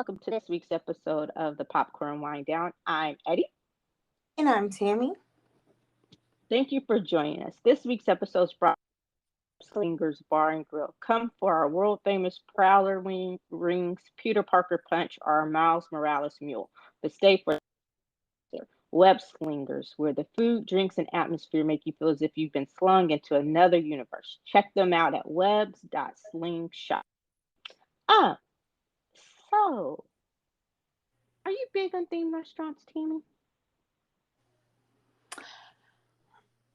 welcome to this week's episode of the Popcorn Wind Down. I'm Eddie. And I'm Tammy. Thank you for joining us. This week's episode is brought by Slingers Bar and Grill. Come for our world famous Prowler rings, Peter Parker Punch, or our Miles Morales Mule. But stay for Web Slingers, where the food, drinks, and atmosphere make you feel as if you've been slung into another universe. Check them out at webs.slingshop. Ah, so are you big on themed restaurants, Tammy?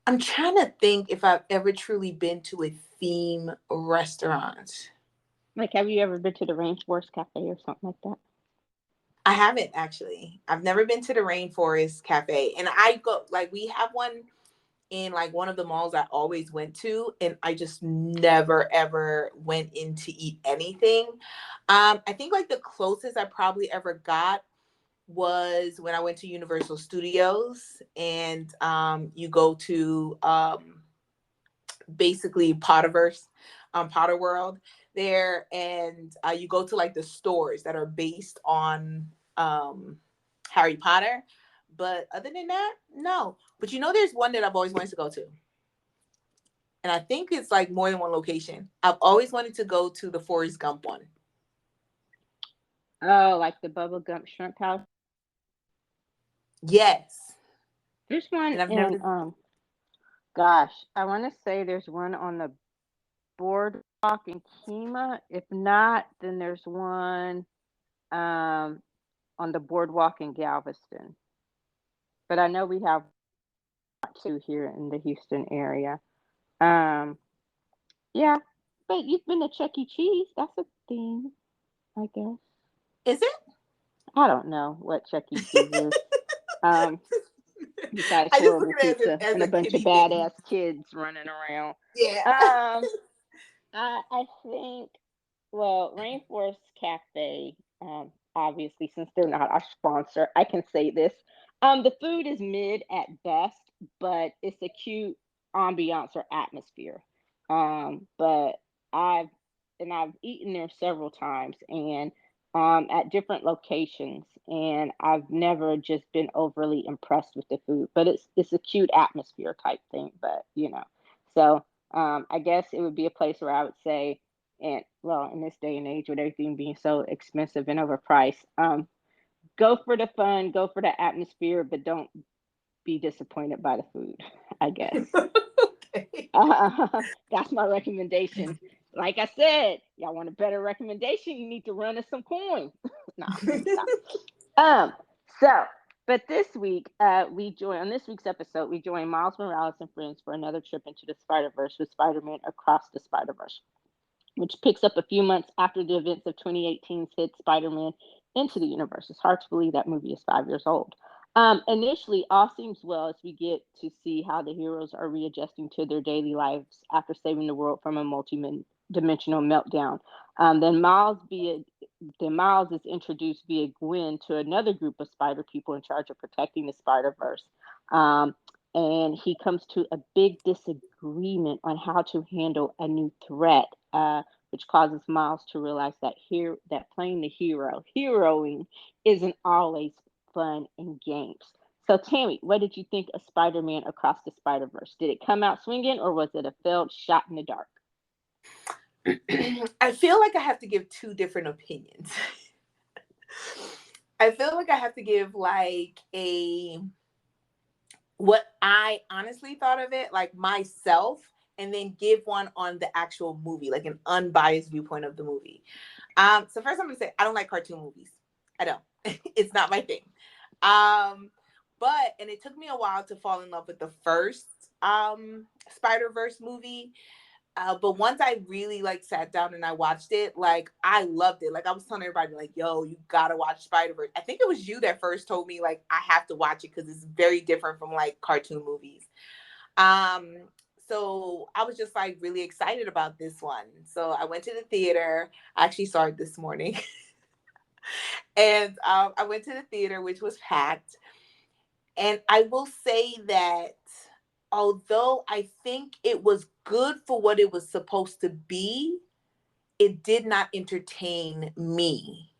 I'm trying to think if I've ever truly been to a theme restaurant. Like, have you ever been to the Rainforest Cafe or something like that? I haven't actually. I've never been to the Rainforest Cafe. And I go, like, we have one in like one of the malls I always went to, and I just never ever went in to eat anything. I think like the closest I probably ever got was when I went to Universal Studios, and you go to basically Potterverse, Potter World there, and you go to like the stores that are based on Harry Potter. But other than that, no. But there's one that I've always wanted to go to, and I think it's like more than one location. I've always wanted to go to the Forrest Gump one. Oh, like the Bubba Gump Shrimp House. Yes, There's one and I've in never. gosh, I want to say there's one on the boardwalk in Kima. If not, then there's one um on the boardwalk in Galveston. But I know we have two here in the Houston area. Um, yeah, but you've been to Chuck E. Cheese. That's a thing, I guess. Is I don't know what Chuck E. Cheese is. Um, besides I just look horrible at it pizza as and a a bunch of kiddie thing. badass kids running around. Yeah. Um, I think, well, Rainforest Cafe, obviously, since they're not our sponsor, I can say this. The food is mid at best, but it's a cute ambiance or atmosphere. But I've I've eaten there several times and at different locations, and I've never just been overly impressed with the food. But it's a cute atmosphere type thing. But so I guess it would be a place where I would say, and well, in this day and age with everything being so expensive and overpriced, go for the fun, go for the atmosphere, but don't be disappointed by the food. I guess Okay. that's my recommendation. Like I said, y'all want a better recommendation? You need to run us some coin. Nah, let me stop. Um, so, but this week, we join on this week's episode, we join Miles Morales and friends for another trip into the Spider Verse with Spider Man Across the Spider Verse, which picks up a few months after the events of 2018's hit Spider Man into the universe. It's hard to believe that movie is 5 years old. Initially, all seems well as we get to see how the heroes are readjusting to their daily lives after saving the world from a multi-dimensional meltdown. Then Miles is introduced via Gwen to another group of spider people in charge of protecting the Spider Verse. Um, and he comes to a big disagreement on how to handle a new threat, which causes Miles to realize that playing the heroing, isn't always fun and games. So, Tammy, what did you think of Spider-Man Across the Spider-Verse? Did it come out swinging, or was it a failed shot in the dark? I feel like I have to give two different opinions. I feel like I have to give like what I honestly thought of it, like myself, and then give one on the actual movie, like an unbiased viewpoint of the movie. So first I'm gonna say I don't like cartoon movies. I don't. It's not my thing. Um, and it took me a while to fall in love with the first Spider-Verse movie. But once I really like sat down and I watched it, like I loved it. Like I was telling everybody, like, "Yo, you gotta watch Spider-Verse." I think it was you that first told me, like, I have to watch it because it's very different from like cartoon movies. Um, so I was just like really excited about this one. So I went to the theater. I actually saw it this morning, and I went to the theater, which was packed. And I will say that although I think it was good for what it was supposed to be, it did not entertain me.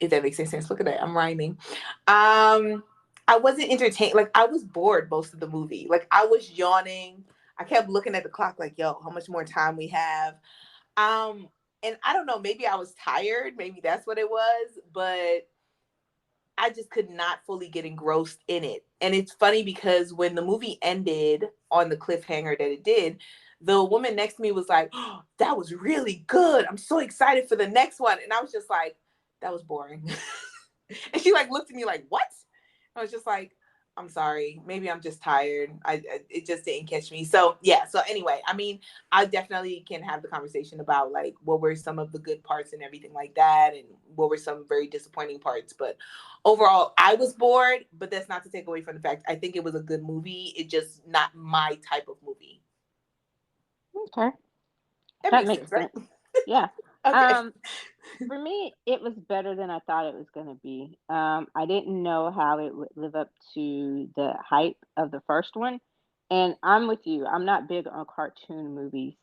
If that makes any sense. Look at that. I'm rhyming. I wasn't entertained. Like I was bored most of the movie. Like I was yawning. I kept looking at the clock like, yo, how much more time we have? And I don't know, maybe I was tired, maybe that's what it was, but I just could not fully get engrossed in it. And it's funny because when the movie ended on the cliffhanger that it did, the woman next to me was like, oh, that was really good. I'm so excited for the next one. And I was just like, that was boring. And she like looked at me like, what? I was just like, I'm sorry. Maybe I'm just tired. It just didn't catch me. So yeah. So anyway, I mean, I definitely can have the conversation about like what were some of the good parts and everything like that, and what were some very disappointing parts. But overall, I was bored. But that's not to take away from the fact I think it was a good movie. It's just not my type of movie. Okay, That that makes makes sense, right? sense. Yeah. Okay. Um, for me, it was better than I thought it was going to be. I didn't know how it would live up to the hype of the first one, and I'm with you. I'm not big on cartoon movies.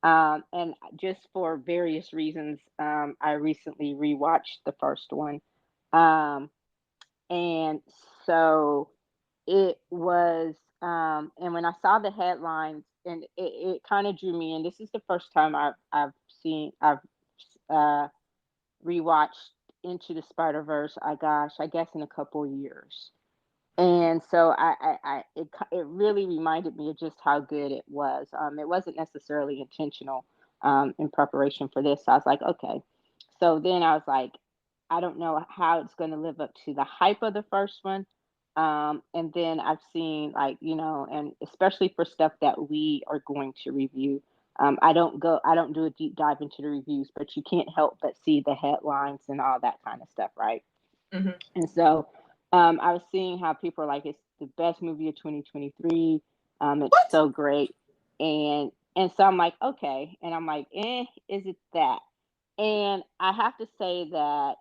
And just for various reasons, I recently rewatched the first one. Um, and so it was, and when I saw the headlines, and it kind of drew me in. This is the first time I've uh, rewatched Into the Spider Verse. I gosh, I guess in a couple of years. And so it really reminded me of just how good it was. It wasn't necessarily intentional in preparation for this. So I was like, okay. So then I was like, I don't know how it's going to live up to the hype of the first one. And then I've seen like, and especially for stuff that we are going to review. I don't do a deep dive into the reviews, but you can't help but see the headlines and all that kind of stuff, right? Mm-hmm. And so I was seeing how people are like, it's the best movie of 2023. It's What? so great. And so I'm like, okay. And I'm like, is it that? And I have to say that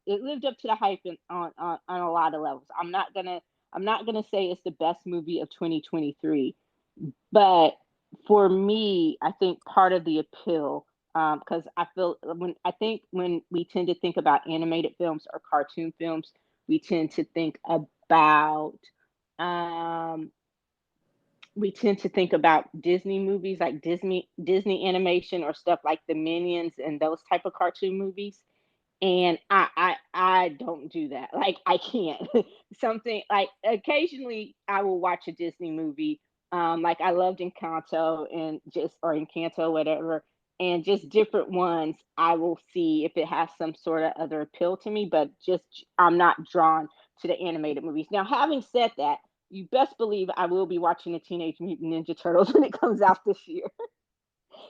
it lived up to the hype on a lot of levels. I'm not gonna say it's the best movie of 2023, but for me, I think part of the appeal, because I feel when we tend to think about animated films or cartoon films, we tend to think about um, Disney movies, like Disney animation or stuff like the Minions and those type of cartoon movies. And I don't do that. Like I can't. Something like occasionally I will watch a Disney movie. Like I loved Encanto and just or Encanto, whatever, and just different ones I will see if it has some sort of other appeal to me, but just I'm not drawn to the animated movies. Now, having said that, you best believe I will be watching the Teenage Mutant Ninja Turtles when it comes out this year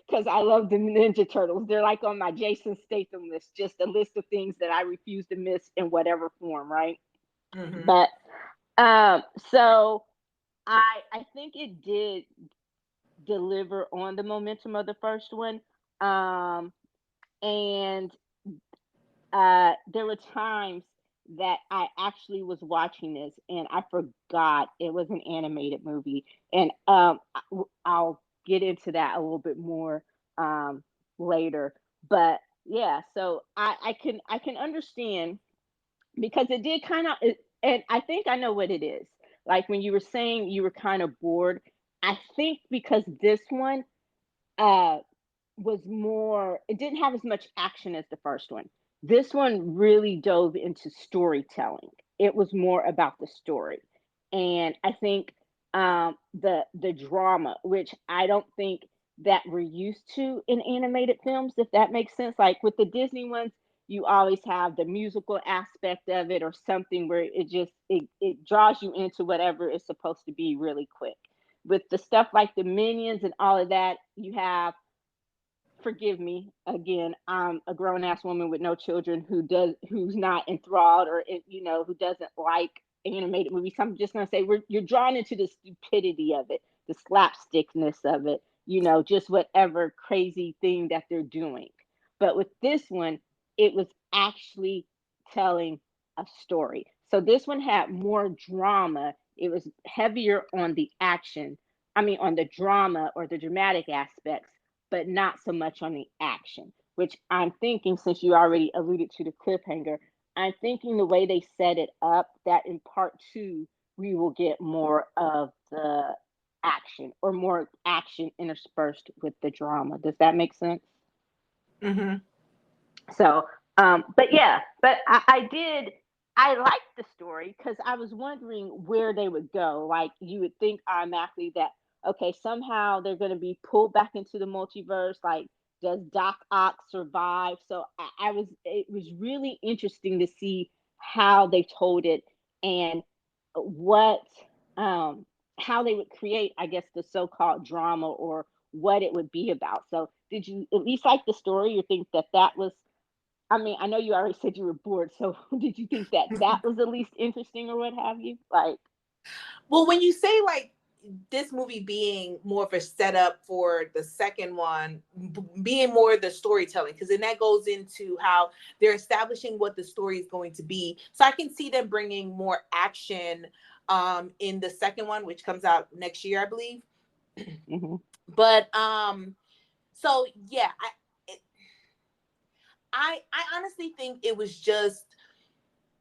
because I love the Ninja Turtles. They're like on my Jason Statham list, just a list of things that I refuse to miss in whatever form, right? Mm-hmm. But so I think it did deliver on the momentum of the first one, and there were times that I actually was watching this and I forgot it was an animated movie, and I'll get into that a little bit more later. But yeah, so I can understand because it did kind of, and I think I know what it is. Like when you were saying you were kind of bored, I think because this one uh was more, it didn't have as much action as the first one. This one really dove into storytelling. It was more about the story. And I think the drama, which I don't think that we're used to in animated films, if that makes sense. Like with the Disney ones, you always have the musical aspect of it or something where it draws you into whatever it's supposed to be really quick. With the stuff like the Minions and all of that, you have, forgive me again, I'm a grown ass woman with no children who's not enthralled or who doesn't like animated movies. So I'm just going to say you're drawn into the stupidity of it, the slapstickness of it, just whatever crazy thing that they're doing. But with this one, it was actually telling a story. So this one had more drama. It was heavier on the action, I mean on the drama or the dramatic aspects, but not so much on the action, which I'm thinking, since you already alluded to the cliffhanger, I'm thinking the way they set it up, that in part two we will get more of the action, or more action interspersed with the drama. Does that make sense? Mm-hmm. So, but yeah, but I liked the story because I was wondering where they would go. Like, you would think automatically that, okay, somehow they're going to be pulled back into the multiverse. Like, does Doc Ock survive? So it was really interesting to see how they told it, and what, um, how they would create, I guess, the so-called drama, or what it would be about. So, did you at least like the story? You think that that was, I mean, I know you already said you were bored, so did you think that that was at least interesting, or what have you? Like, Well, when you say like this movie being more of a setup for the second one, being more the storytelling, because then that goes into how they're establishing what the story is going to be. So I can see them bringing more action in the second one, which comes out next year, I believe. mhm, But so yeah, I honestly think it was just,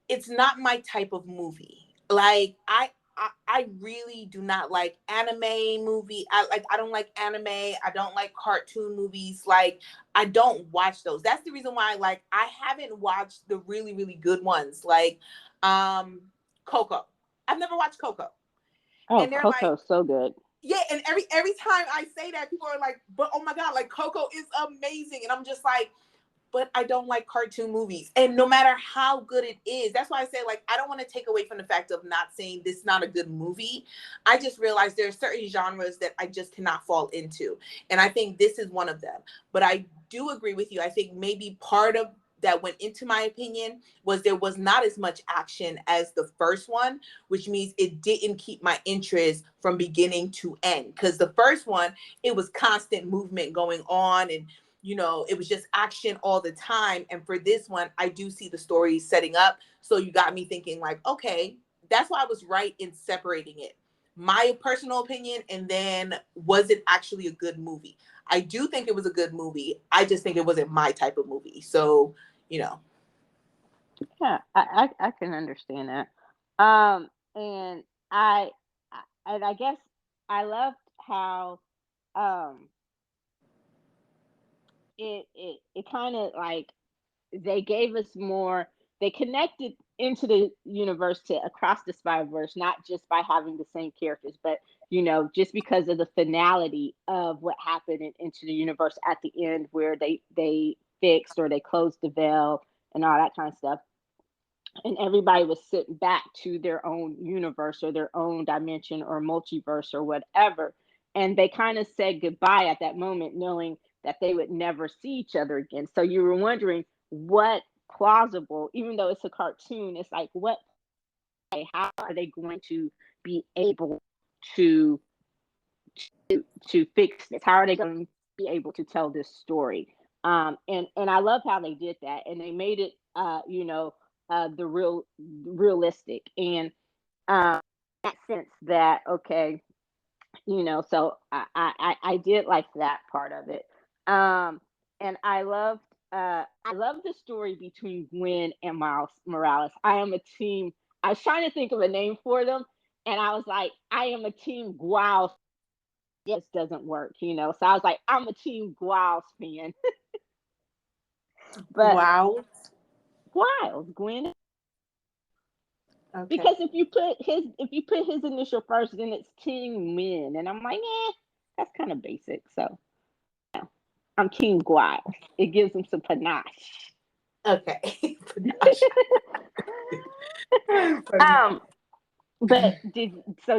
it's not my type of movie. Like I really do not like anime movie. I don't like anime. I don't like cartoon movies. Like, I don't watch those. That's the reason why, like, I haven't watched the really really good ones, like um Coco. I've never watched Coco. oh, And they're like, Coco's so good. yeah, and every time I say that, people are like, but oh my god, like Coco is amazing. And I'm just like, but I don't like cartoon movies. And no matter how good it is, that's why I say, like, I don't want to take away from the fact of not saying this is not a good movie. I just realized there are certain genres that I just cannot fall into. And I think this is one of them. But I do agree with you. I think maybe part of that went into my opinion was there was not as much action as the first one, which means it didn't keep my interest from beginning to end. Because the first one, it was constant movement going on, and it was just action all the time. And for this one, I do see the story setting up. So you got me thinking, like, okay, that's why I was right in separating it. My personal opinion, and then was it actually a good movie? I do think it was a good movie. I just think it wasn't my type of movie. So, you know. Yeah, I can understand that. And I guess I loved how, um it kind of like, they gave us more, they connected into the universe, to across the Spider-Verse, not just by having the same characters, but just because of the finality of what happened Into the Universe at the end, where they fixed, or they closed the veil, and all that kind of stuff. And everybody was sitting back to their own universe, or their own dimension, or multiverse, or whatever. And they kind of said goodbye at that moment, knowing that they would never see each other again. So you were wondering what plausible, even though it's a cartoon, it's like, what, how are they going to be able to fix this? How are they going to be able to tell this story? And I love how they did that, and they made it, the realistic, and that sense that, okay, so I did like that part of it. And I love the story between Gwen and Miles Morales. I am a team. I was trying to think of a name for them, and I was like, I am a team Gwiles. Yes, doesn't work. So I was like, I'm a team Gwiles fan. But Wow. Gwiles, Gwen, Okay. because if you put his initial first, then it's Team Min, and I'm like, that's kind of basic. So I'm Team Gwiles. It gives him some panache. Okay. Panache. Funny. um, but do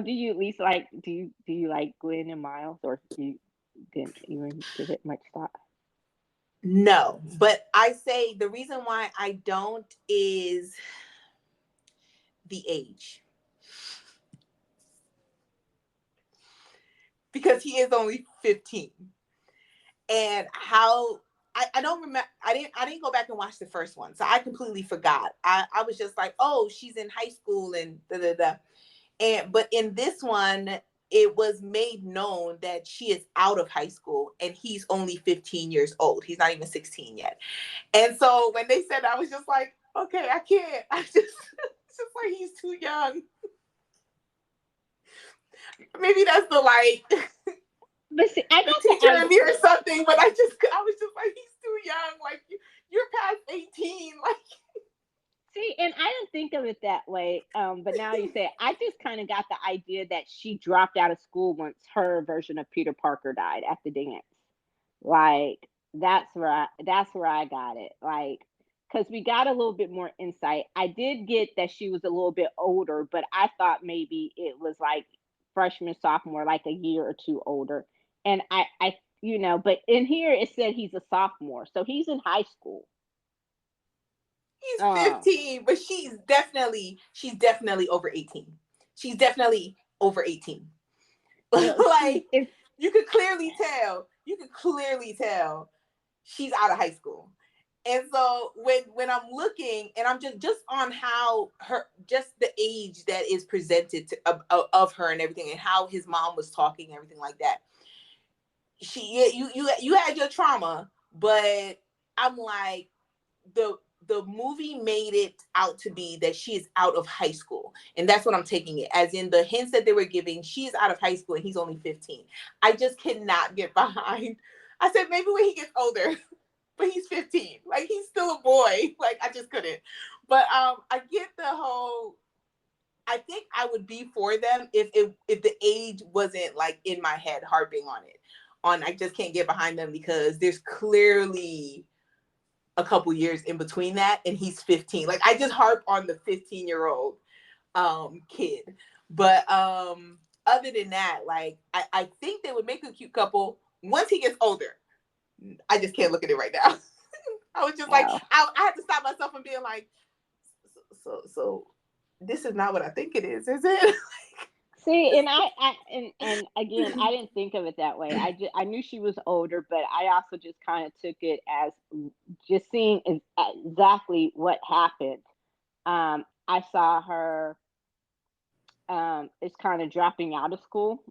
you at least like, do you like Gwen and Miles, or you didn't even give it much thought? No, but I say the reason why I don't is the age, because he is only 15. And how, I don't remember, I didn't go back and watch the first one. So I completely forgot. I was just like, oh, she's in high school and da da da. And but in this one, it was made known that she is out of high school and he's only 15 years old. He's not even 16 yet. And so when they said, I was just like, Okay, I can't. I just it's just like he's too young. Maybe that's the like But see, I the got the teacher in me idea. or something. But I was just like he's too young. Like you're past 18. Like See, and I didn't think of it that way. But now you say it, I just kind of got the idea that she dropped out of school once her version of Peter Parker died at the dance. Like that's where I got it. Like, because we got a little bit more insight. I did get that she was a little bit older, but I thought maybe it was like freshman, sophomore, like a year or two older. And but in here it said he's a sophomore, so he's in high school. he's Um, 15, but she's definitely over 18. She's definitely over 18. see Like if you could clearly tell she's out of high school. And so when I'm looking and I'm just on how her just the age that is presented of her and everything and how his mom was talking and everything like that. You had your trauma, but I'm like the the movie made it out to be that she is out of high school, and that's what I'm taking it as, in the hints that they were giving. She's out of high school and he's only 15. I just cannot get behind. I said maybe when he gets older, but he's 15. Like he's still a boy. Like I just couldn't. But I get the whole. I think I would be for them if the age wasn't like in my head harping on it. On I just can't get behind them because there's clearly a couple years in between that and he's 15. Like I just harp on the 15-year-old kid. But other than that, like I think they would make a cute couple once he gets older. I just can't look at it right now. I was just like, oh. I had to stop myself from being like, so this is not what I think it is it? See, and and again, I didn't think of it that way. I knew she was older, but I also just kind of took it as just seeing exactly what happened. I saw her is kind of dropping out of school,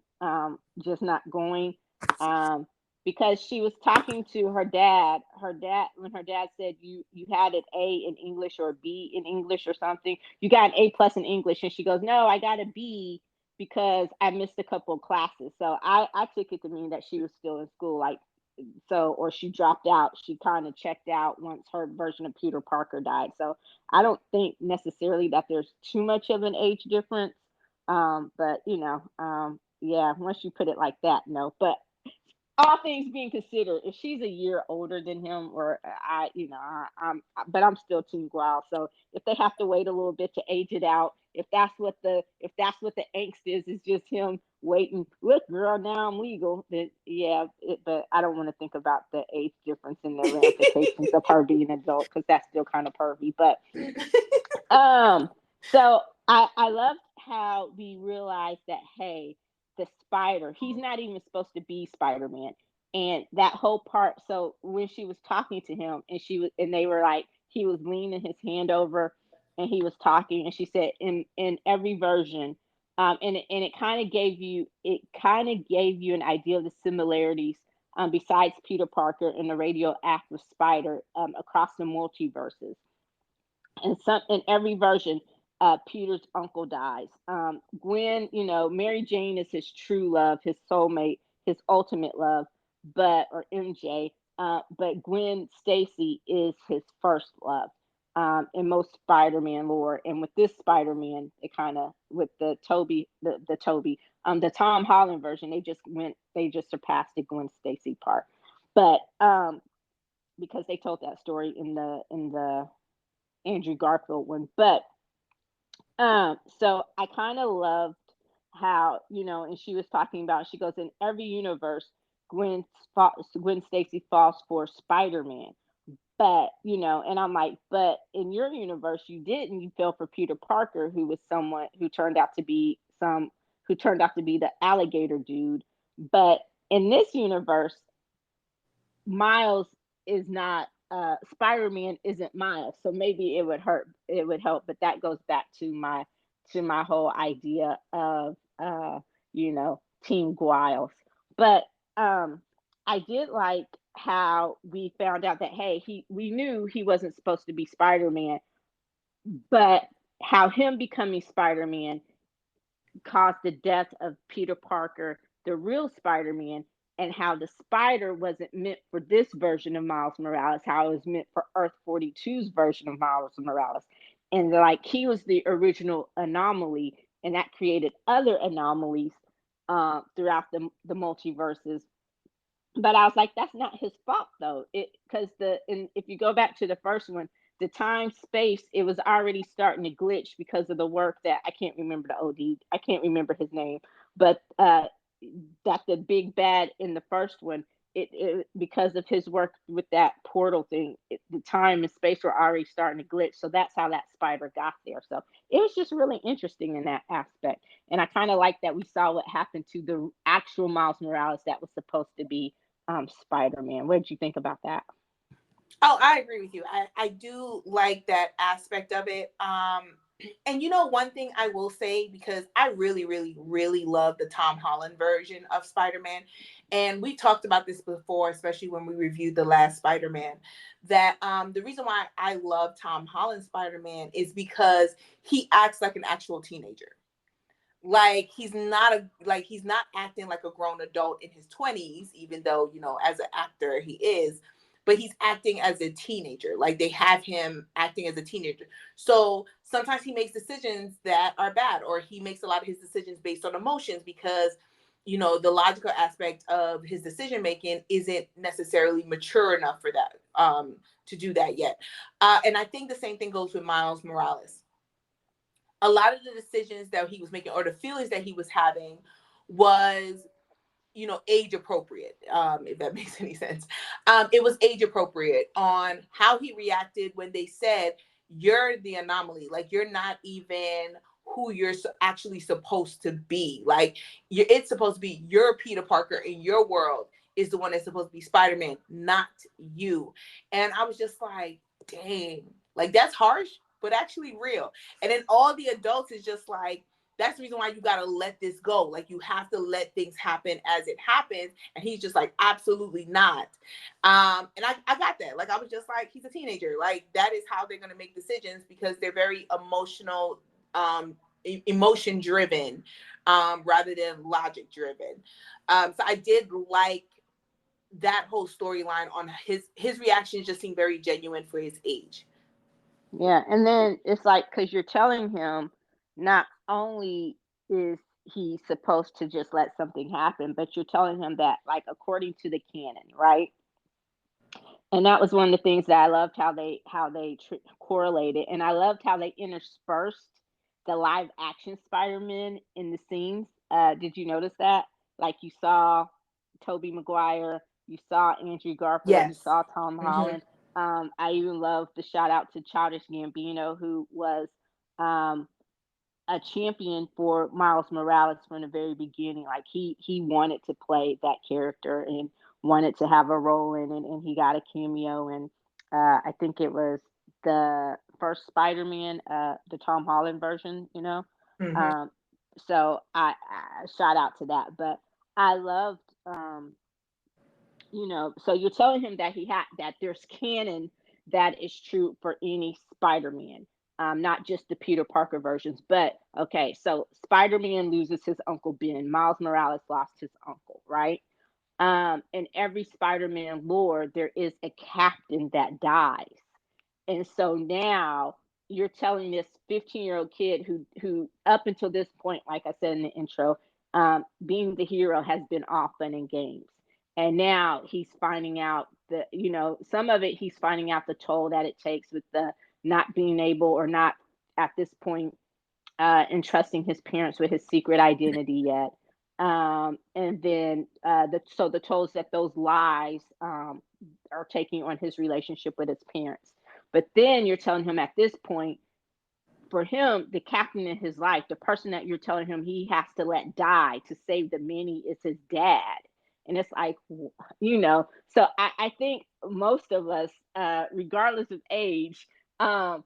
just not going, um, because she was talking to her dad. When her dad said you had an A in English or a B in English or something, you got an A plus in English, and she goes, "No, I got a B because I missed a couple of classes." So I took it to mean that she was still in school, like so, or she dropped out. She kind of checked out once her version of Peter Parker died. So I don't think necessarily that there's too much of an age difference. But yeah, once you put it like that, no. But all things being considered, if she's a year older than him, or but I'm still Team Growl. So if they have to wait a little bit to age it out, if that's what the angst is just him waiting. Look, girl, now I'm legal. Then yeah, but I don't want to think about the age difference and the ramifications of her being an adult because that's still kind of pervy. But um, so I loved how we realized that hey, the spider, he's not even supposed to be Spider-Man. And that whole part, so when she was talking to him and they were like, he was leaning his hand over and he was talking, and she said in every version, and it kind of gave you an idea of the similarities, besides Peter Parker and the radioactive spider, across the multiverses. And some in every version, Peter's uncle dies. Gwen, Mary Jane is his true love, his soulmate, his ultimate love, or MJ. But Gwen Stacy is his first love, in most Spider-Man lore. And with this Spider-Man, it kind of with the Tom Holland version, they just surpassed the Gwen Stacy part. But because they told that story in the Andrew Garfield one. But so I kind of loved how, and she was talking about, she goes, in every universe, Gwen Stacy falls for Spider-Man. But, and I'm like, but in your universe, you didn't. You fell for Peter Parker, who was someone who turned out to be the alligator dude. But in this universe, Miles is not Spider-Man isn't Miles. So maybe it would help, but that goes back to my whole idea of Team Giles. But I did like how we found out that hey, we knew he wasn't supposed to be Spider-Man, but how him becoming Spider-Man caused the death of Peter Parker, the real Spider-Man, and how the spider wasn't meant for this version of Miles Morales, how it was meant for Earth 42's version of Miles Morales. And like he was the original anomaly, and that created other anomalies throughout the multiverses. But I was like, that's not his fault though. It because if you go back to the first one, the time space it was already starting to glitch because of the work that I can't remember the OD. I can't remember his name, but that the big bad in the first one. It because of his work with that portal thing, the time and space were already starting to glitch. So that's how that spider got there. So it was just really interesting in that aspect. And I kind of like that we saw what happened to the actual Miles Morales that was supposed to be Spider-Man. What did you think about that? Oh, I agree with you. I do like that aspect of it. And one thing I will say, because I really, really, really love the Tom Holland version of Spider-Man. And we talked about this before, especially when we reviewed the last Spider-Man, that the reason why I love Tom Holland Spider-Man is because he acts like an actual teenager. Like he's not acting like a grown adult in his 20s, even though as an actor he is, but he's acting as a teenager. Like they have him acting as a teenager, so sometimes he makes decisions that are bad, or he makes a lot of his decisions based on emotions, because the logical aspect of his decision making isn't necessarily mature enough for that, to do that yet. And I think the same thing goes with Miles Morales. A lot of the decisions that he was making, or the feelings that he was having, was age appropriate, if that makes any sense. It was age appropriate on how he reacted when they said, you're the anomaly, like you're not even who you're actually supposed to be. Like it's supposed to be your Peter Parker in your world is the one that's supposed to be Spider-Man, not you. And I was just like, dang, like that's harsh, but actually real. And then all the adults is just like, that's the reason why you got to let this go. Like you have to let things happen as it happens. And he's just like, absolutely not. And I got that. Like I was just like, he's a teenager. Like that is how they're going to make decisions, because they're very emotional, emotion driven, rather than logic driven. So I did like that whole storyline on his reactions just seemed very genuine for his age. Yeah, and then it's like because you're telling him not only is he supposed to just let something happen, but you're telling him that like according to the canon, right? And that was one of the things that I loved how they correlated, and I loved how they interspersed the live action Spider-Man in the scenes. Did you notice that? Like you saw Tobey Maguire, you saw Andrew Garfield, you Yes. saw Tom Mm-hmm. Holland. I even love the shout out to Childish Gambino, who was um, a champion for Miles Morales from the very beginning. Like he wanted to play that character and wanted to have a role in it, and he got a cameo. And I think it was the first Spider-Man, the Tom Holland version. Mm-hmm. Um, so I shout out to that. But I loved so you're telling him that he had that there's canon that is true for any Spider-Man, not just the Peter Parker versions. But okay, so Spider-Man loses his uncle Ben. Miles Morales lost his uncle, right? In every Spider-Man lore, there is a captain that dies. And so now you're telling this 15-year-old kid who up until this point, like I said in the intro, being the hero has been all fun and games. And now he's finding out that, some of it he's finding out the toll that it takes with the not being able or not at this point entrusting his parents with his secret identity yet. And then the tolls that those lies are taking on his relationship with his parents. But then you're telling him at this point, for him, the captain in his life, the person that you're telling him he has to let die to save the many is his dad. And it's like, so I think most of us, regardless of age, would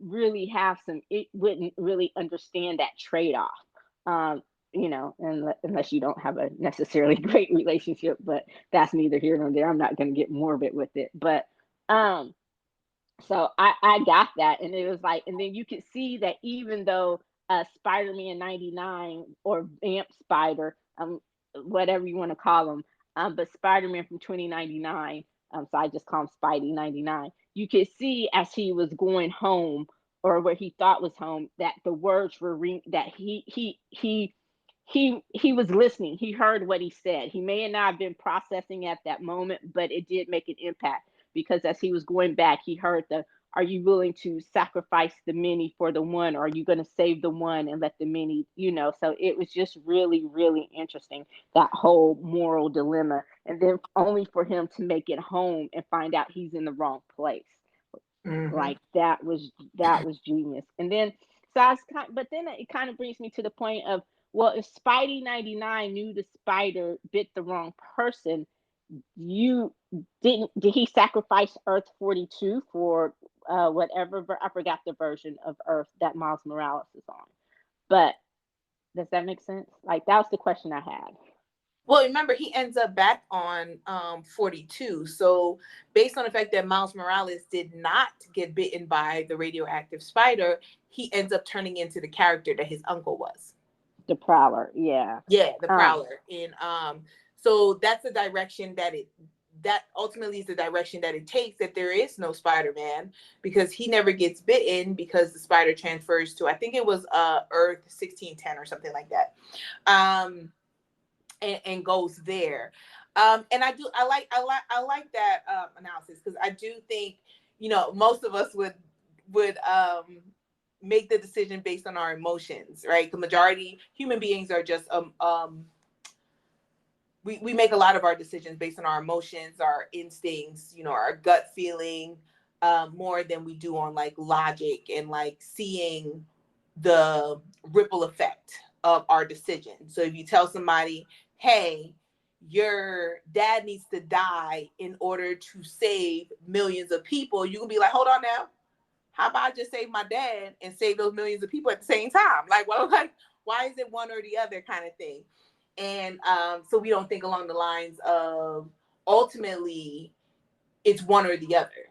really have some, it wouldn't really understand that trade-off. Unless you don't have a necessarily great relationship, but that's neither here nor there. I'm not going to get morbid with it. But, um, So I got that, and it was like, and then you could see that even though Spider-Man 99 or Vamp Spider, whatever you want to call him, but Spider-Man from 2099, so I just call him Spidey 99. You could see as he was going home, or where he thought was home, that the words were that he was listening. He heard what he said. He may not have been processing at that moment, but it did make an impact, because as he was going back, he heard the, are you willing to sacrifice the many for the one, or are you going to save the one and let the many, so it was just really, really interesting, that whole moral dilemma, and then only for him to make it home and find out he's in the wrong place. Mm-hmm. Like that was genius. And then, so I was but then it kind of brings me to the point of, well, if Spidey 99 knew the spider bit the wrong person, you did he sacrifice Earth 42 for whatever I forgot the version of Earth that Miles Morales is on. But does that make sense? Like, that was the question I had. Well, remember, he ends up back on 42. So, based on the fact that Miles Morales did not get bitten by the radioactive spider, he ends up turning into the character that his uncle was. The Prowler, yeah. Yeah, the um Prowler. And so that's the direction that ultimately is the direction that it takes, that there is no Spider-Man, because he never gets bitten, because the spider transfers to, I think it was Earth 1610 or something like that. And goes there. And I like that analysis, because I do think, most of us would make the decision based on our emotions, right? The majority human beings are just we make a lot of our decisions based on our emotions, our instincts, our gut feeling, more than we do on like logic and like seeing the ripple effect of our decision. So if you tell somebody, hey, your dad needs to die in order to save millions of people, you can be like, hold on now. How about I just save my dad and save those millions of people at the same time? Like, well, like, why is it one or the other kind of thing? And so we don't think along the lines of, ultimately it's one or the other.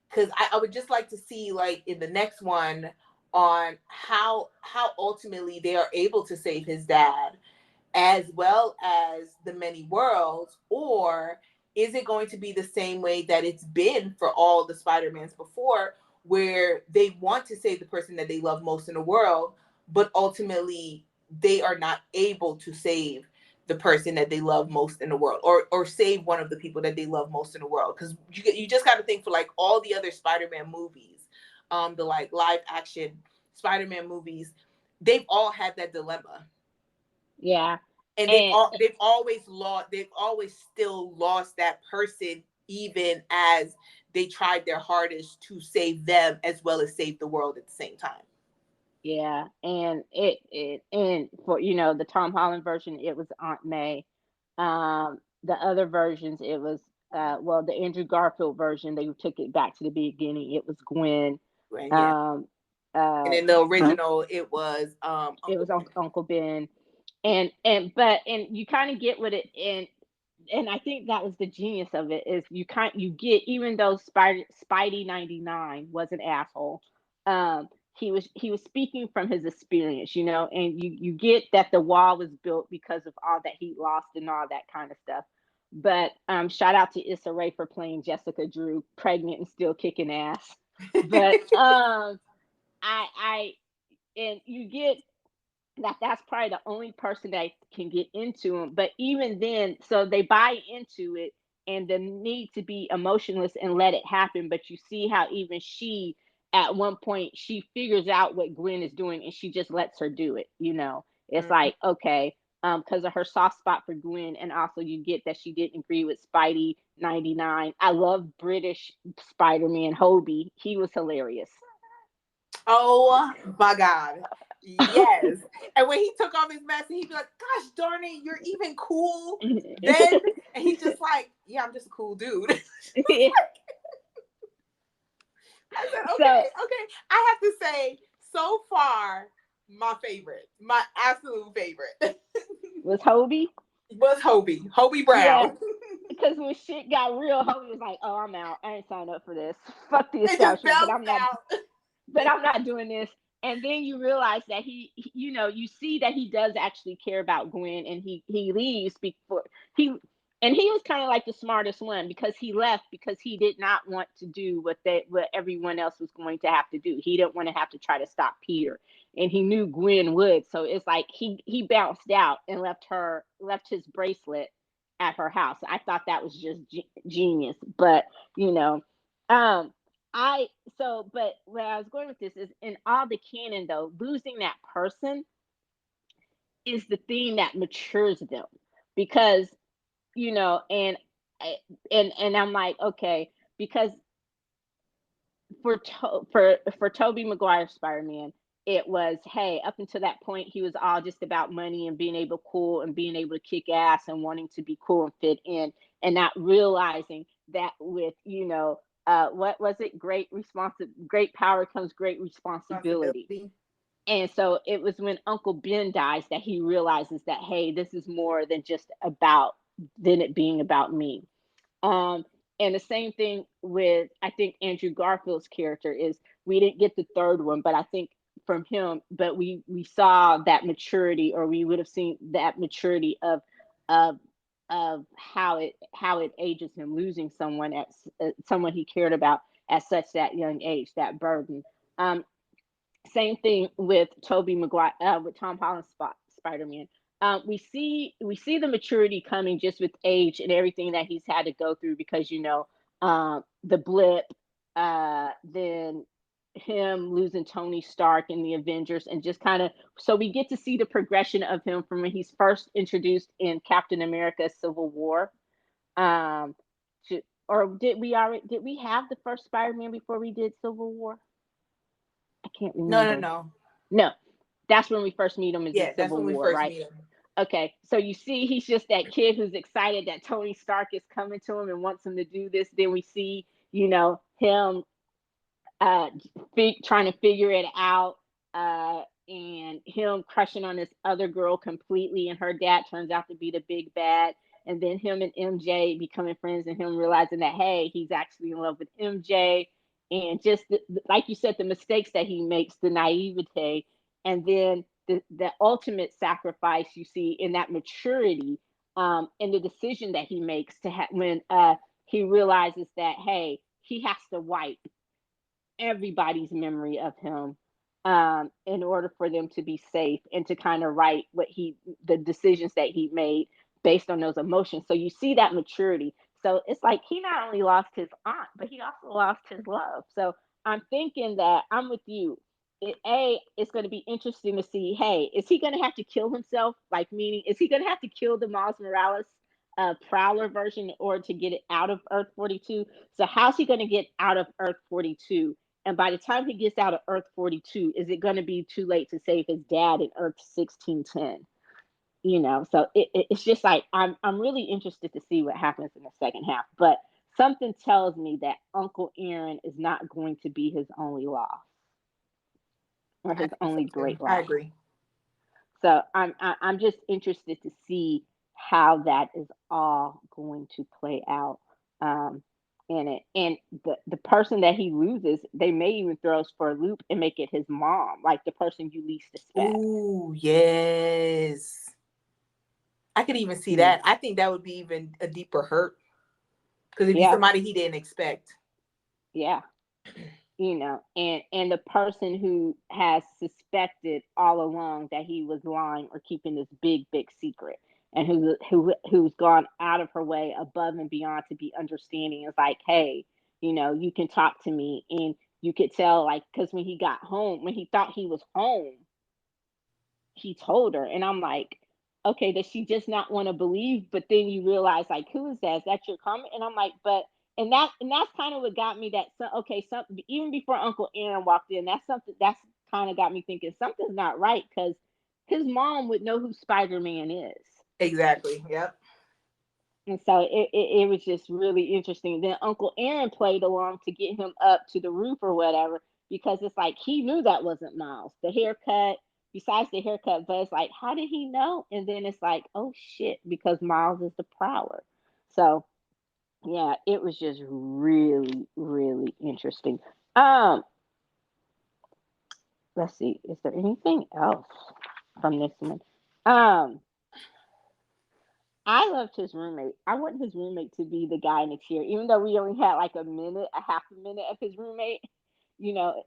Because I would just like to see, like, in the next one, on how ultimately they are able to save his dad, as well as the many worlds, or is it going to be the same way that it's been for all the Spider-Mans before, where they want to save the person that they love most in the world, but ultimately they are not able to save the person that they love most in the world, or save one of the people that they love most in the world? Because you just got to think, for like all the other Spider-Man movies, the like live action Spider-Man movies, they've all had that dilemma. yeah. And And they've always still lost that person, even as they tried their hardest to save them as well as save the world at the same time. yeah, and and for, the Tom Holland version, it was Aunt May. The other versions, it was, well, the Andrew Garfield version, they took it back to the beginning. It was Gwen. Right, yeah. Um, And uh, in the original, it was it Uncle was Ben. Uncle Ben. And you kind of get what it, and I think that was the genius of it, is you get, even though Spidey 99 was an asshole, he was speaking from his experience, and you get that the wall was built because of all that he lost and all that kind of stuff. But shout out to Issa Rae for playing Jessica Drew, pregnant and still kicking ass. But I and you get that's probably the only person that can get into him. But even then, so they buy into it, and the need to be emotionless and let it happen. But you see how even she, at one point, she figures out what Gwen is doing, and she just lets her do it. It's Mhm. like, okay, because of her soft spot for Gwen, and also you get that she didn't agree with Spidey 99. I love British Spider-Man Hobie. He was hilarious. Oh my God. Yes. And when he took off his mask, and he'd be like, gosh darn it, you're even cool then. And he's just like, yeah, I'm just a cool dude. I said, So okay, okay. I have to say, so far, my absolute favorite was Hobie. was Hobie Yeah, Brown. because when shit got real, Hobie was like, "Oh, I'm out. I ain't signed up for this. Fuck the They just establishment, bounced out. but I'm not doing this." And then you realize that you see that he does actually care about Gwen, and he leaves before he. And he was kind of like the smartest one because he left because he did not want to do what everyone else was going to have to do. He didn't want to have to try to stop Peter, and he knew Gwen would. So it's like he bounced out and left his bracelet at her house. I thought that was just genius, but you know, um, I but where I was going with this is in all the canon though, losing that person is the thing that matures them because and and I'm like okay because for Toby Maguire's Spider-Man, it was hey, up until that point he was all just about money and being able cool and being able to kick ass and wanting to be cool and fit in and not realizing that with what was it great power comes great responsibility. Responsibility. And so it was when Uncle Ben dies that he realizes that hey, this is more than just about than it being about me. um, and the same thing with I think Andrew Garfield's character is we didn't get the third one, but I think from him, but we saw that maturity, or we would have seen that maturity of how it ages him, losing someone someone he cared about at such that young age, that burden. Um, Same thing with Toby Maguire, with Tom Holland's Spider-Man. We see the maturity coming just with age and everything that he's had to go through because the blip, then him losing Tony Stark in the Avengers, and just kind of so we get to see the progression of him from when he's first introduced in Captain America: Civil War. Um, to, or did we have the first Spider-Man before we did Civil War? I can't No, no, remember. no. No, that's when we first meet him is in Yeah, that's Civil when we War, first right? meet him. Okay, so you see, he's just that kid who's excited that Tony Stark is coming to him and wants him to do this. Then we see, him uh, trying to figure it out, and him crushing on this other girl completely, and her dad turns out to be the big bad. And then him and MJ becoming friends, and him realizing that hey, he's actually in love with MJ, and just like you said, the mistakes that he makes, the naivete, and then the ultimate sacrifice you see in that maturity, and the decision that he makes when he realizes that hey, he has to wipe everybody's memory of him, in order for them to be safe and to kind of write the decisions that he made based on those emotions. So you see that maturity. So it's like he not only lost his aunt, but he also lost his love. So I'm thinking that I'm with you. It's going to be interesting to see. Hey, is he going to have to kill himself? Like, meaning, is he going to have to kill the Miles Morales Prowler version in order to get it out of Earth 42? So how's he going to get out of Earth 42? And by the time he gets out of Earth 42, is it going to be too late to save his dad in Earth 1610? So it's just like I'm really interested to see what happens in the second half. But something tells me that Uncle Aaron is not going to be his only loss or I his think so only too. great I loss. agree. So I'm just interested to see how that is all going to play out, um, in it. And the person that he loses, they may even throw us for a loop and make it his mom, like the person you least expect. Ooh, yes. I could even see Mm, that. I think that would be even a deeper hurt because it'd be yeah, somebody he didn't expect. yeah. And the person who has suspected all along that he was lying or keeping this big secret, and who's gone out of her way above and beyond to be understanding, is like, hey, you can talk to me. And you could tell, like, because when he got home, when he thought he was home, he told her. And I'm like, okay, does she just not want to believe? But then you realize, like, who is that? Is that your comment? And I'm like, but and that's kind of what got me that. So okay, something even before Uncle Aaron walked in, that's kind of got me thinking something's not right, because his mom would know who Spider-Man is. Exactly. Yep. And so it was just really interesting. Then Uncle Aaron played along to get him up to the roof or whatever, because it's like he knew that wasn't Miles. The haircut, besides the haircut, but it's like, how did he know? And then it's like, oh shit, because Miles is the Prowler. So Yeah, it was just really, really interesting. Um, let's see, is there anything else from this one? Um, I loved his roommate. I want his roommate to be the guy in the chair, even though we only had like a minute, a half a minute of his roommate.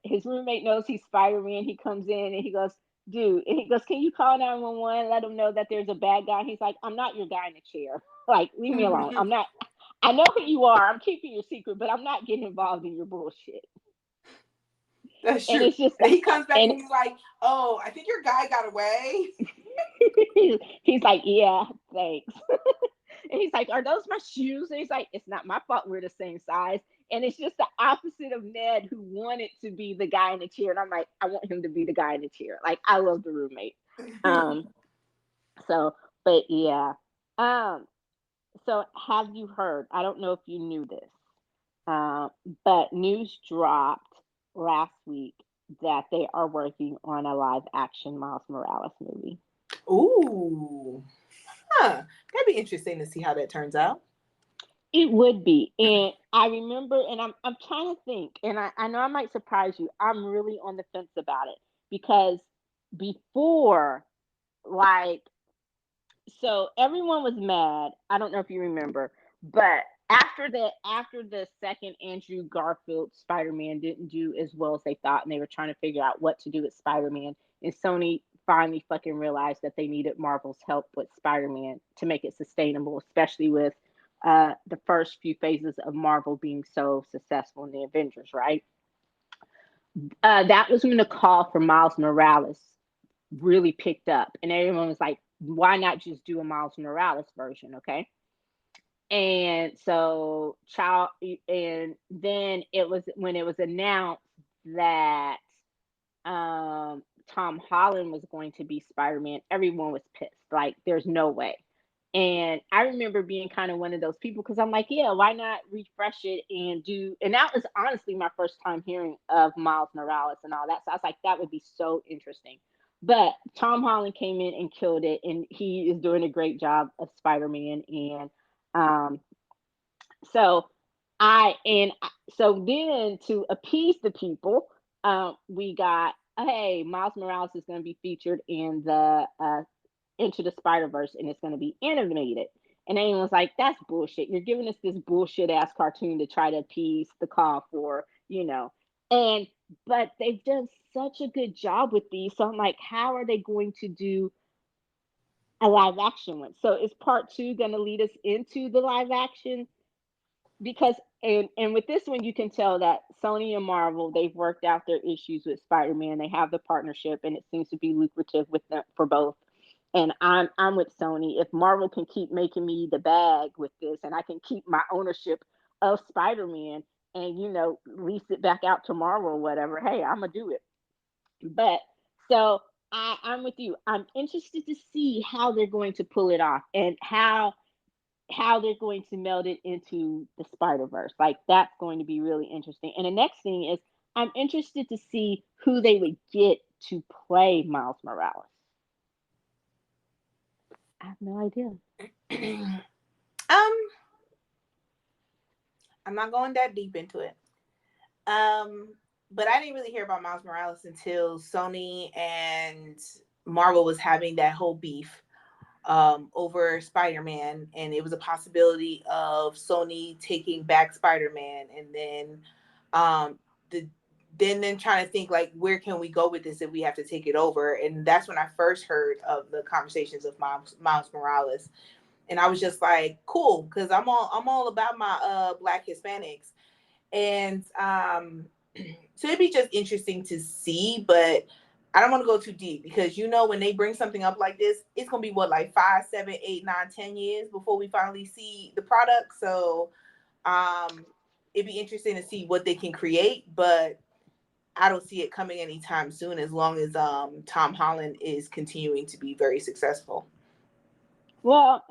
His roommate knows he's Spider Man. He comes in and he goes, dude, and he goes, can you call 911? Let him know that there's a bad guy. He's like, I'm not your guy in the chair. Like, leave me alone. I'm not. I know who you are. I'm keeping your secret, but I'm not getting involved in your bullshit. That's And true. it's just And like, he comes back and and he's like, "Oh, I think your guy got away." he's like, yeah, thanks. And he's like, are those my shoes? And he's like, it's not my fault we're the same size. And it's just the opposite of Ned, who wanted to be the guy in the chair. And I'm like, I want him to be the guy in the chair. Like, I love the roommate. Um, so, but yeah. Um, so have you heard? I don't know if you knew this, um, but news dropped last week that they are working on a live action Miles Morales movie. Ooh, huh? That'd be interesting to see how that turns out. It would be. And I remember, and I'm trying to think, and I know I might surprise you. I'm really on the fence about it because before, like, so everyone was mad. I don't know if you remember, but after the second Andrew Garfield Spider-Man didn't do as well as they thought, and they were trying to figure out what to do with Spider-Man, and Sony finally fucking realized that they needed Marvel's help with Spider-Man to make it sustainable, especially with the first few phases of Marvel being so successful in the Avengers, right? That was when the call for Miles Morales really picked up, and everyone was like, "Why not just do a Miles Morales version?" Okay, and so child, and then it was when it was announced that Tom Holland was going to be Spider-Man, everyone was pissed. Like, there's no way. And I remember being kind of one of those people because I'm like, yeah, why not refresh it and do? And that was honestly my first time hearing of Miles Morales and all that. So I was like, that would be so interesting. But Tom Holland came in and killed it, and he is doing a great job of Spider-Man. And um, so so then to appease the people, we got, hey, Miles Morales is going to be featured in the Into the Spider Verse, and it's going to be animated. And anyone's like, that's bullshit. You're giving us this bullshit ass cartoon to try to appease the call for, and but they've done such a good job with these. So I'm like, how are they going to do a live action one? So is part two going to lead us into the live action? Because and with this one you can tell that Sony and Marvel, they've worked out their issues with Spider-Man. They have the partnership and it seems to be lucrative with them for both. And I'm with Sony. If Marvel can keep making me the bag with this and I can keep my ownership of Spider-Man and lease it back out to Marvel or whatever, hey, I'm gonna do it. But so I'm with you. I'm interested to see how they're going to pull it off and how they're going to meld it into the Spider Verse. Like, that's going to be really interesting. And the next thing is, I'm interested to see who they would get to play Miles Morales. I have no idea. um, I'm not going that deep into it. But I didn't really hear about Miles Morales until Sony and Marvel was having that whole beef over Spider-Man, and it was a possibility of Sony taking back Spider-Man, and then the then trying to think like, where can we go with this if we have to take it over? And that's when I first heard of the conversations of Miles Morales, and I was just like, cool, because I'm all about my Black Hispanics, and so it'd be just interesting to see, but I don't want to go too deep because when they bring something up like this, it's gonna be what, like 5, 7, 8, 9, 10 years before we finally see the product. So it'd be interesting to see what they can create, but I don't see it coming anytime soon as long as Tom Holland is continuing to be very successful. Well,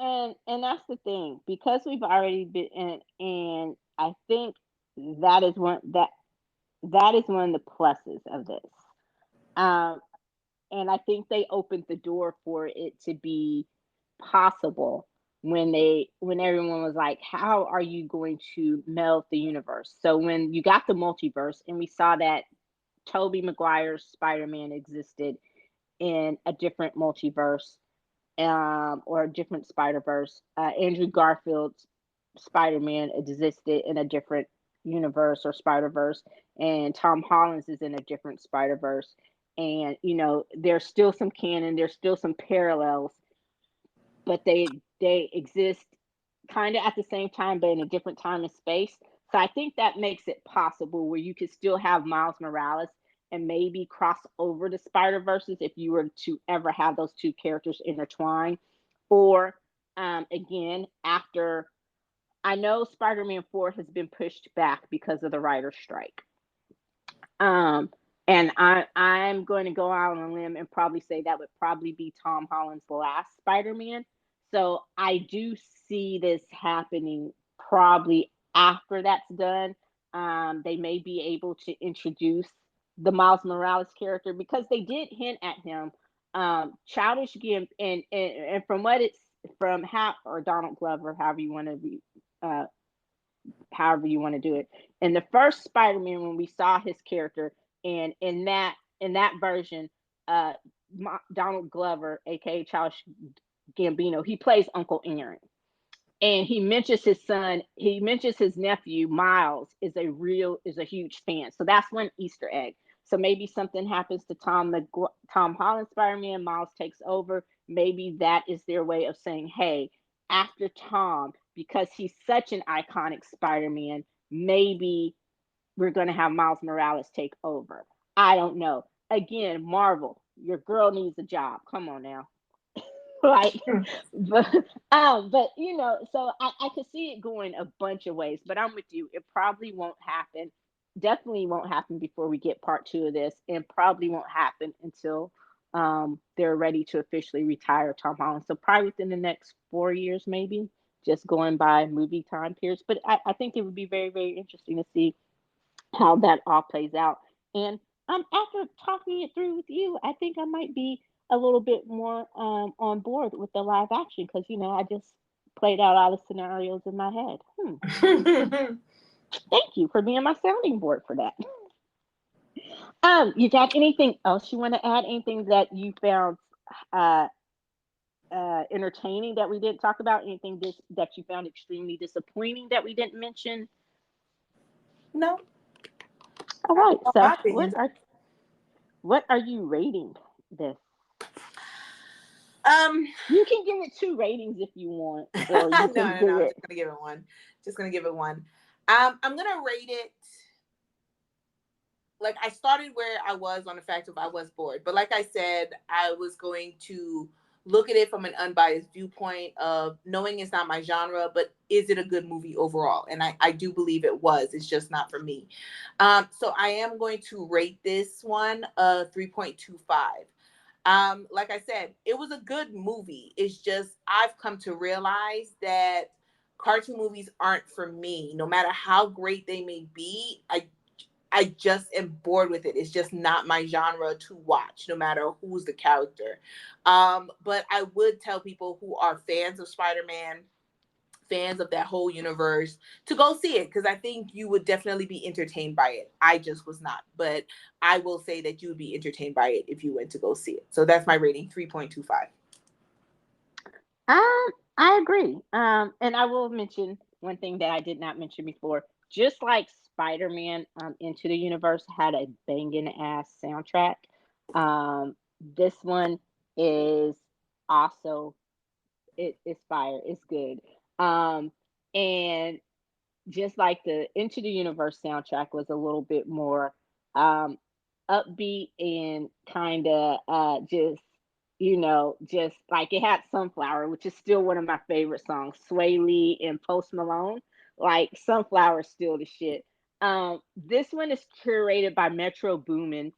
and that's the thing, because we've already been and I think that is one of the pluses of this. Um, and I think they opened the door for it to be possible. when everyone was like, how are you going to meld the universe? So when you got the multiverse and we saw that Tobey Maguire's Spider-Man existed in a different multiverse, or a different Spider-Verse. Andrew Garfield's Spider-Man existed in a different universe or Spider-Verse, and Tom Holland's is in a different Spider-Verse. And there's still some canon, there's still some parallels, but they exist kind of at the same time, but in a different time and space. So I think that makes it possible where you could still have Miles Morales and maybe cross over the Spider Verses if you were to ever have those two characters intertwined. Or again, after I know Spider-Man 4 has been pushed back because of the writer's strike. Um, and I'm going to go out on a limb and probably say that would probably be Tom Holland's last Spider-Man. So I do see this happening probably after that's done. They may be able to introduce the Miles Morales character because they did hint at him. Childish Gimp and from what it's from how or Donald Glover, uh, however you want to do it. In the first Spider-Man, when we saw his character, and in that version, uh, Donald Glover, aka Childish Gambino, he plays Uncle Aaron, and he mentions his nephew Miles is a huge fan. So that's one Easter egg. So maybe something happens to Tom Holland Spider-Man, Miles takes over. Maybe that is their way of saying, hey, after Tom, because he's such an iconic Spider-Man, maybe we're going to have Miles Morales take over. I don't know. Again, Marvel, your girl needs a job. Come on now. Like, but so I could see it going a bunch of ways, but I'm with you. It probably won't happen. Definitely won't happen before we get part two of this, and probably won't happen until they're ready to officially retire Tom Holland. So probably within the next 4 years, maybe, just going by movie time periods. But I think it would be very, very interesting to see how that all plays out. And after talking it through with you, I think I might be a little bit more on board with the live action because I just played out all the scenarios in my head. Thank you for being my sounding board for that. You got anything else you want to add? Anything that you found uh, entertaining that we didn't talk about? Anything that you found extremely disappointing that we didn't mention? No, All that's right. all So my opinions. what are you rating this? Um, You can give it two ratings if you want, no, or you can no, no. give I'm it. just gonna give it one. Just gonna give it one. I'm gonna rate it. Like I started where I was on the fact of I was bored, but like I said, I was going to look at it from an unbiased viewpoint of knowing it's not my genre, but is it a good movie overall? And I do believe it was. It's just not for me. So I am going to rate this one a 3.25. Like I said, it was a good movie. It's just I've come to realize that cartoon movies aren't for me. No matter how great they may be, I just am bored with it. It's just not my genre to watch, no matter who's the character. But I would tell people who are fans of Spider-Man, fans of that whole universe, to go see it because I think you would definitely be entertained by it. I just was not, but I will say that you would be entertained by it if you went to go see it. So that's my rating, 3.25. I agree. And I will mention one thing that I did not mention before. Just like Spider-Man, Into the Universe had a banging ass soundtrack. This one is also it's fire. It's good. And just like the Into the Universe soundtrack was a little bit more um, upbeat and kind of just like it had Sunflower, which is still one of my favorite songs. Sway Lee and Post Malone, like Sunflower is still the shit. This one is curated by Metro Boomin,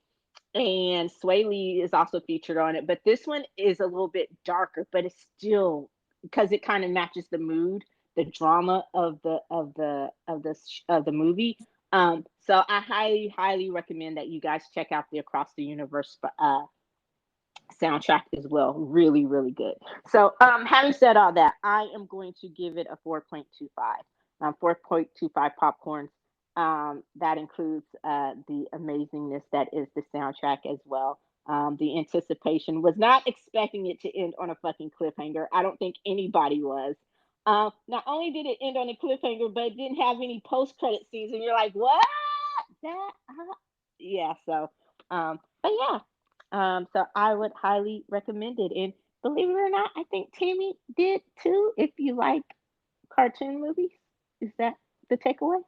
and Sway Lee is also featured on it. But this one is a little bit darker, but it's still because it kind of matches the mood, the drama of the movie. So I highly, highly recommend that you guys check out the Across the Universe soundtrack as well. Really, really good. So, having said all that, I am going to give it a 4.25. 4.25 popcorns. That includes the amazingness that is the soundtrack as well. The anticipation was not expecting it to end on a fucking cliffhanger. I don't think anybody was. Not only did it end on a cliffhanger, but it didn't have any post credit scenes, and you're like, what? That? Yeah. So, but yeah, so I would highly recommend it. And believe it or not, I think Tammy did too. If you like cartoon movies, is that the takeaway?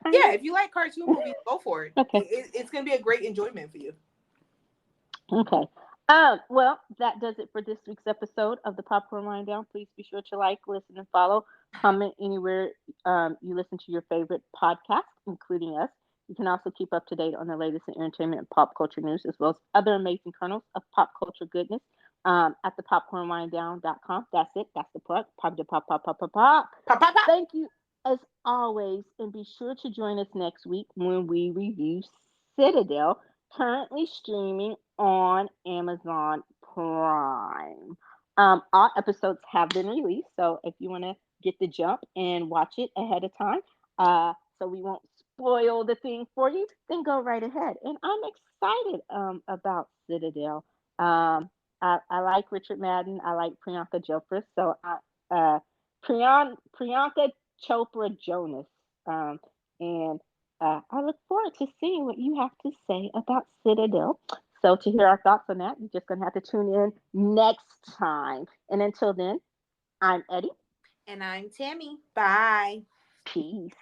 Kind Yeah, of. if you like cartoon movies, go for it. Okay. It's going to be a great enjoyment for you. Okay. Well, that does it for this week's episode of the Popcorn Line Down. Please be sure to like, listen, and follow. Comment anywhere you listen to your favorite podcast, including us. You can also keep up to date on the latest in entertainment and pop culture news, as well as other amazing kernels of pop culture goodness at thepopcornwinedown.com. That's it. That's the plug. Pop, pop, pop, pop, pop, pop. Pop, pop, pop. Thank you as always, and be sure to join us next week when we review Citadel, currently streaming on Amazon Prime. All episodes have been released, so if you want to get the jump and watch it ahead of time, so we won't spoil the thing for you, then go right ahead. And I'm excited about Citadel. I like Richard Madden. I like Priyanka Chopra. So Priyanka Chopra Jonas. And I look forward to seeing what you have to say about Citadel. So to hear our thoughts on that, you're just going to have to tune in next time. And until then, I'm Eddie. And I'm Tammy. Bye. Peace.